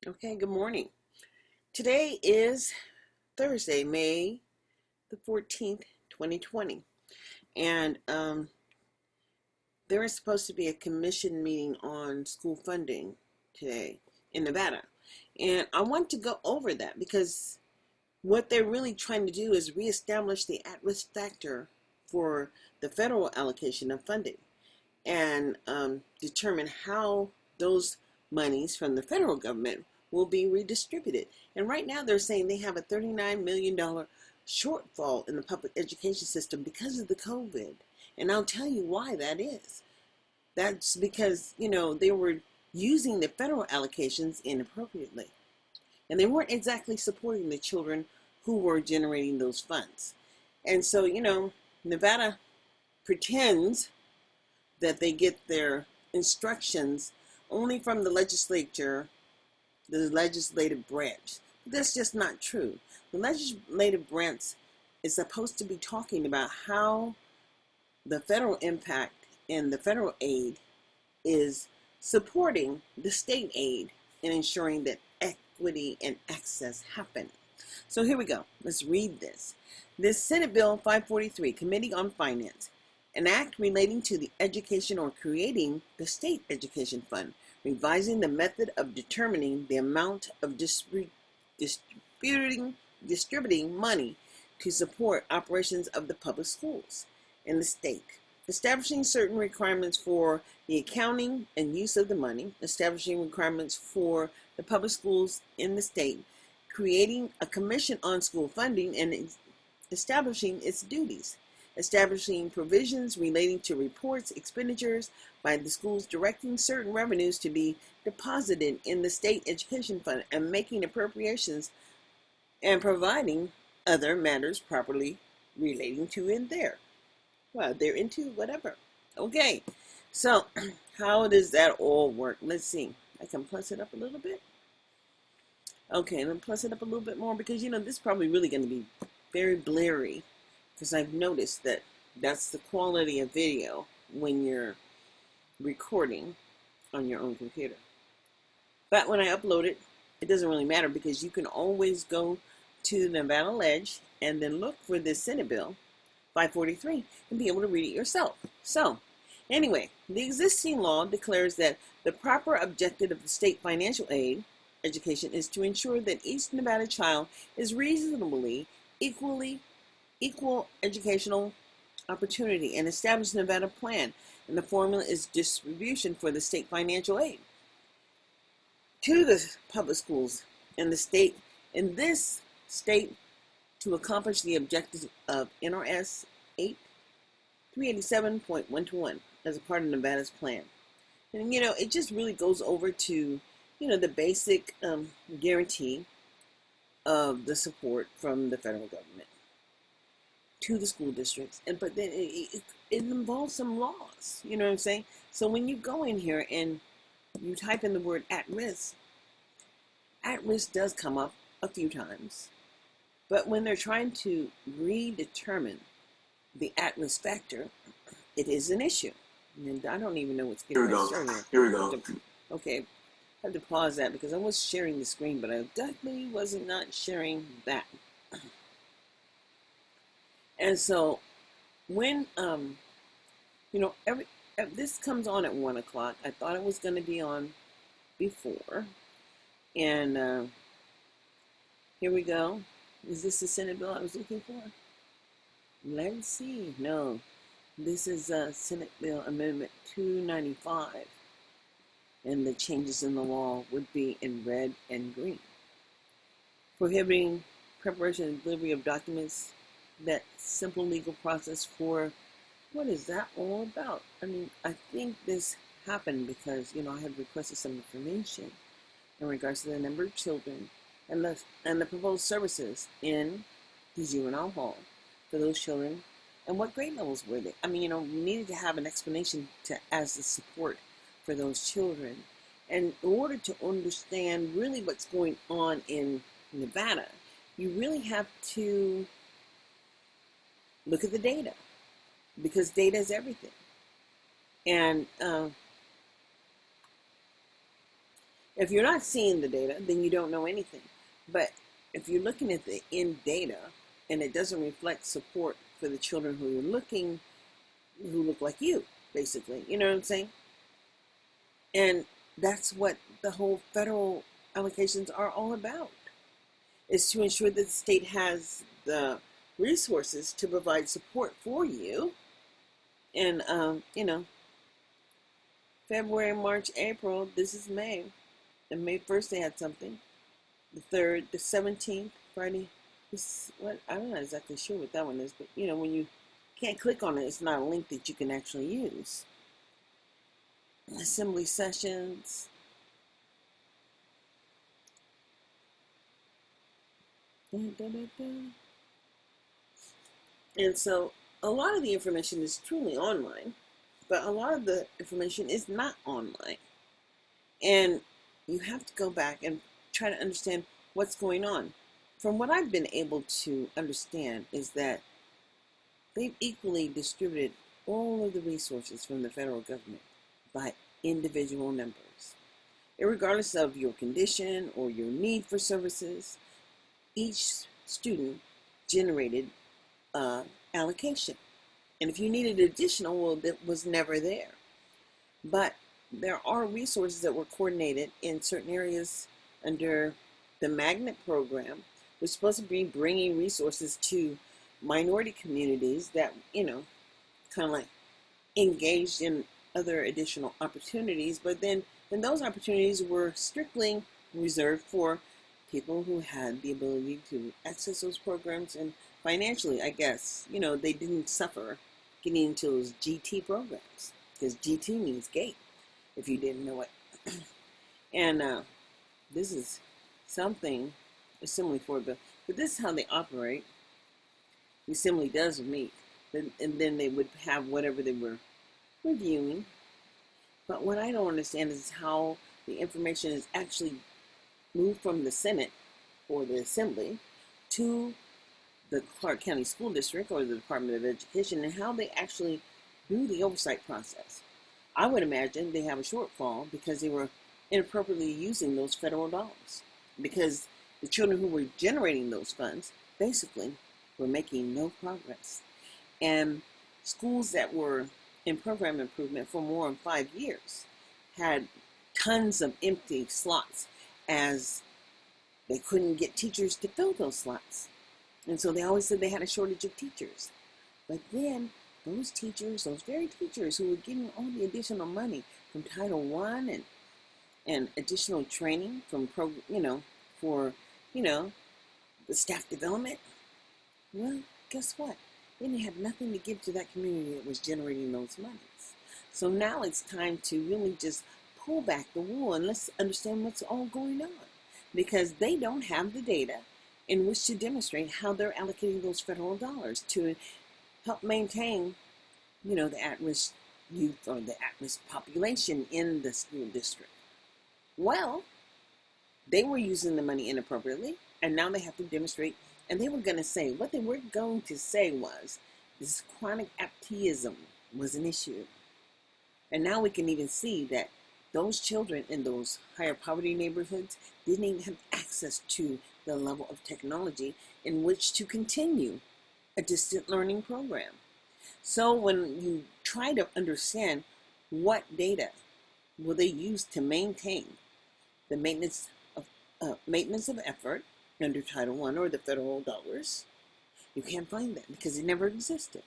Okay, good morning. Today is Thursday, May the 14th, 2020. And there is supposed to be a commission meeting on school funding today in Nevada. And I want to go over that because what they're really trying to do is reestablish the at-risk factor for the federal allocation of funding and determine how those monies from the federal government will be redistributed. And right now they're saying they have a $39 million shortfall in the public education system because of the COVID. And I'll tell you why that is. That's because, they were using the federal allocations inappropriately. And they weren't exactly supporting the children who were generating those funds. And so, Nevada pretends that they get their instructions only from the legislature, the legislative branch. That's just not true. The legislative branch is supposed to be talking about how the federal impact and the federal aid is supporting the state aid and ensuring that equity and access happen. So here we go. Let's read this. This Senate Bill 543, Committee on Finance, an act relating to the education or creating the state education fund, revising the method of determining the amount of distributing money to support operations of the public schools in the state, establishing certain requirements for the accounting and use of the money, establishing requirements for the public schools in the state, creating a commission on school funding and establishing its duties, establishing provisions relating to reports, expenditures by the schools, directing certain revenues to be deposited in the state education fund, and making appropriations and providing other matters properly relating to in there. Well, they're into whatever. Okay, so how does that all work? Let's see. I can plus it up a little bit. Okay, let me plus it up a little bit more because, this is probably really going to be very blurry because I've noticed that that's the quality of video when you're recording on your own computer. But when I upload it, it doesn't really matter because you can always go to the Nevada Ledge and then look for this Senate Bill 543 and be able to read it yourself. So, anyway, the existing law declares that the proper objective of the state financial aid education is to ensure that each Nevada child is reasonably equal educational opportunity and establish the Nevada plan. And the formula is distribution for the state financial aid to the public schools in the state, in this state, to accomplish the objectives of NRS 387.121 as a part of Nevada's plan. And, it just really goes over to, the basic guarantee of the support from the federal government to the school districts. But then it involves some laws, you know what I'm saying? So when you go in here and you type in the word at risk does come up a few times. But when they're trying to redetermine the at-risk factor, it is an issue. And I don't even know what's getting started. Here we go. Okay, I had to pause that because I was sharing the screen, but I definitely wasn't not sharing that. And so when, this comes on at 1 o'clock. I thought it was going to be on before. And here we go. Is this the Senate bill I was looking for? Let's see. No, this is Senate Bill Amendment 295. And the changes in the law would be in red and green. Prohibiting preparation and delivery of documents, that simple legal process for, what is that all about? I mean, I think this happened because, I had requested some information in regards to the number of children and the proposed services in the juvenile hall for those children and what grade levels were they. I mean, we needed to have an explanation as the support for those children. And in order to understand really what's going on in Nevada, you really have to look at the data because data is everything. And If you're not seeing the data, then you don't know anything. But if you're looking at the end data and it doesn't reflect support for the children who look like you, basically, you know what I'm saying? And that's what the whole federal allocations are all about, is to ensure that the state has the resources to provide support for you. And, February, March, April, this is May. And May 1st, they had something. The 3rd, the 17th, Friday. I'm not exactly sure what that one is, but, when you can't click on it, it's not a link that you can actually use. Assembly sessions. And so a lot of the information is truly online, but a lot of the information is not online. And you have to go back and try to understand what's going on. From what I've been able to understand is that they've equally distributed all of the resources from the federal government by individual numbers. Regardless of your condition or your need for services, each student generated allocation. And if you needed additional, well, that was never there. But there are resources that were coordinated in certain areas under the magnet program. We're supposed to be bringing resources to minority communities that, kind of like engaged in other additional opportunities. But then those opportunities were strictly reserved for people who had the ability to access those programs. And financially, I guess, they didn't suffer getting into those GT programs, because GT means gate, if you didn't know it. And this is something assembly for, but this is how they operate. The assembly does meet, and then they would have whatever they were reviewing. But what I don't understand is how the information is actually moved from the Senate or the Assembly to the Clark County School District or the Department of Education, and how they actually do the oversight process. I would imagine they have a shortfall because they were inappropriately using those federal dollars, because the children who were generating those funds basically were making no progress. And schools that were in program improvement for more than 5 years had tons of empty slots, as they couldn't get teachers to fill those slots. And so they always said they had a shortage of teachers. But then those teachers, those very teachers who were getting all the additional money from Title I and additional training from for the staff development, well, guess what? They didn't have nothing to give to that community that was generating those monies. So now it's time to really just pull back the wool and let's understand what's all going on, because they don't have the data in which to demonstrate how they're allocating those federal dollars to help maintain, the at-risk youth or the at-risk population in the school district. Well, they were using the money inappropriately, and now they have to demonstrate. And they were going to say, what they were going to say was, this chronic absenteeism was an issue. And now we can even see that those children in those higher poverty neighborhoods didn't even have access to the level of technology in which to continue a distant learning program. So when you try to understand what data will they use to maintain the maintenance of effort under Title I or the federal dollars, you can't find that because it never existed.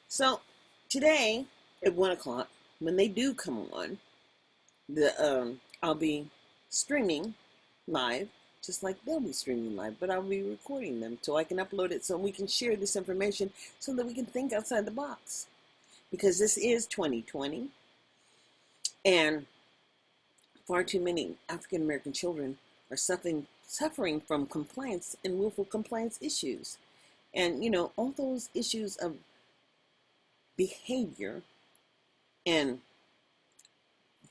So today at 1 o'clock, when they do come on, I'll be streaming live, just like they'll be streaming live, but I'll be recording them so I can upload it so we can share this information so that we can think outside the box. Because this is 2020, and far too many African American children are suffering from compliance and willful compliance issues. And, all those issues of behavior and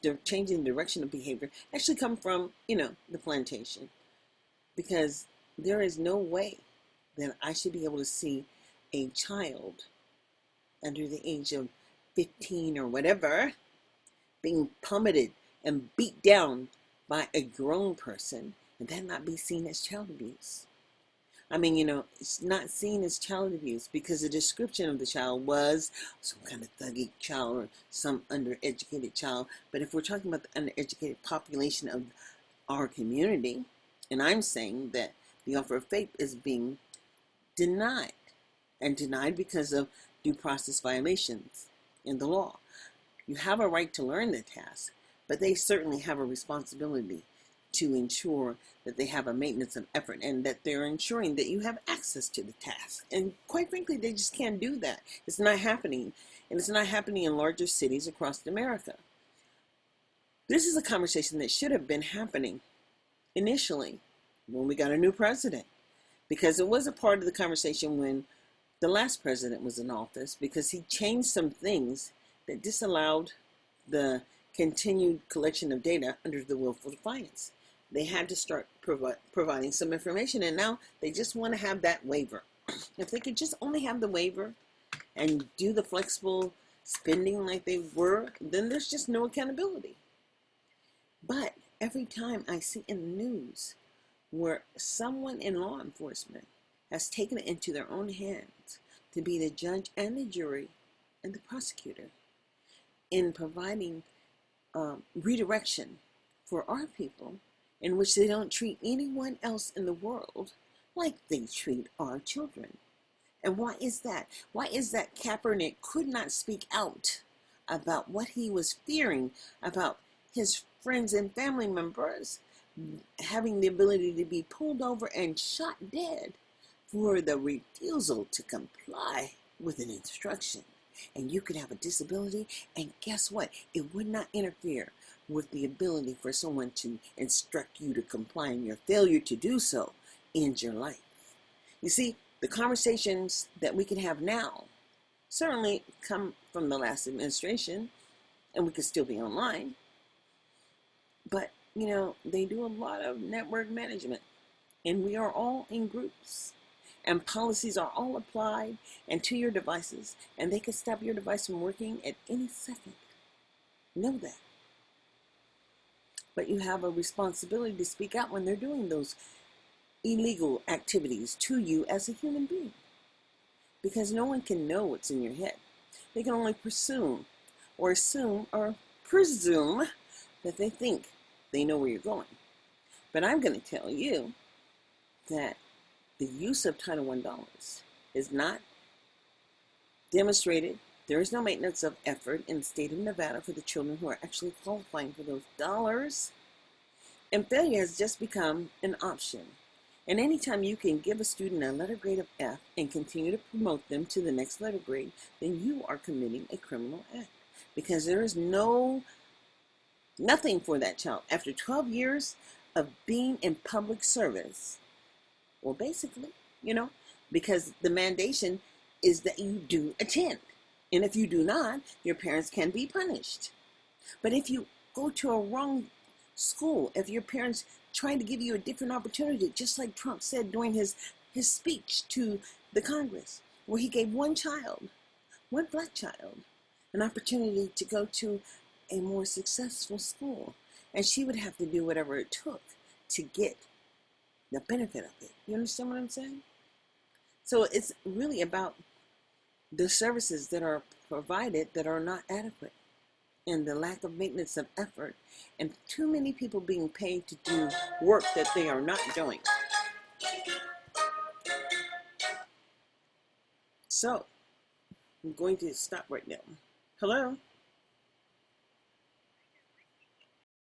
the changing direction of behavior actually come from, the plantation. Because there is no way that I should be able to see a child under the age of 15 or whatever being plummeted and beat down by a grown person and that not be seen as child abuse? I mean, it's not seen as child abuse because the description of the child was some kind of thuggy child or some undereducated child. But if we're talking about the undereducated population of our community, and I'm saying that the offer of faith is being denied, and denied because of due process violations in the law. You have a right to learn the task, but they certainly have a responsibility to ensure that they have a maintenance of effort and that they're ensuring that you have access to the task. And quite frankly, they just can't do that. It's not happening, and it's not happening in larger cities across America. This is a conversation that should have been happening initially when we got a new president, because it was a part of the conversation when the last president was in office, because he changed some things that disallowed the continued collection of data under the willful defiance. They had to start providing some information, and now they just want to have that waiver. If they could just only have the waiver and do the flexible spending like they were, then there's just no accountability. But every time I see in the news where someone in law enforcement has taken it into their own hands to be the judge and the jury and the prosecutor in providing redirection for our people, in which they don't treat anyone else in the world like they treat our children. And why is that? Why is that Kaepernick could not speak out about what he was fearing about his friends and family members having the ability to be pulled over and shot dead for the refusal to comply with an instruction? And you could have a disability, and guess what? It would not interfere with the ability for someone to instruct you to comply, and your failure to do so ends your life. You see, the conversations that we can have now certainly come from the last administration, and we could still be online. But, they do a lot of network management, and we are all in groups. And policies are all applied and to your devices, and they can stop your device from working at any second. Know that. But you have a responsibility to speak out when they're doing those illegal activities to you as a human being. Because no one can know what's in your head. They can only presume or presume that they think they know where you're going. But I'm going to tell you that the use of Title I dollars is not demonstrated. There is no maintenance of effort in the state of Nevada for the children who are actually qualifying for those dollars. And failure has just become an option. And anytime you can give a student a letter grade of F and continue to promote them to the next letter grade, then you are committing a criminal act. Because there is nothing for that child. After 12 years of being in public service, well, basically, because the mandation is that you do attend. And if you do not, your parents can be punished. But if you go to a wrong school, if your parents trying to give you a different opportunity, just like Trump said during his speech to the Congress, where he gave one black child, an opportunity to go to a more successful school. And she would have to do whatever it took to get the benefit of it. You understand what I'm saying? So it's really about the services that are provided that are not adequate, and the lack of maintenance of effort, and too many people being paid to do work that they are not doing. So I'm going to stop right now. Hello?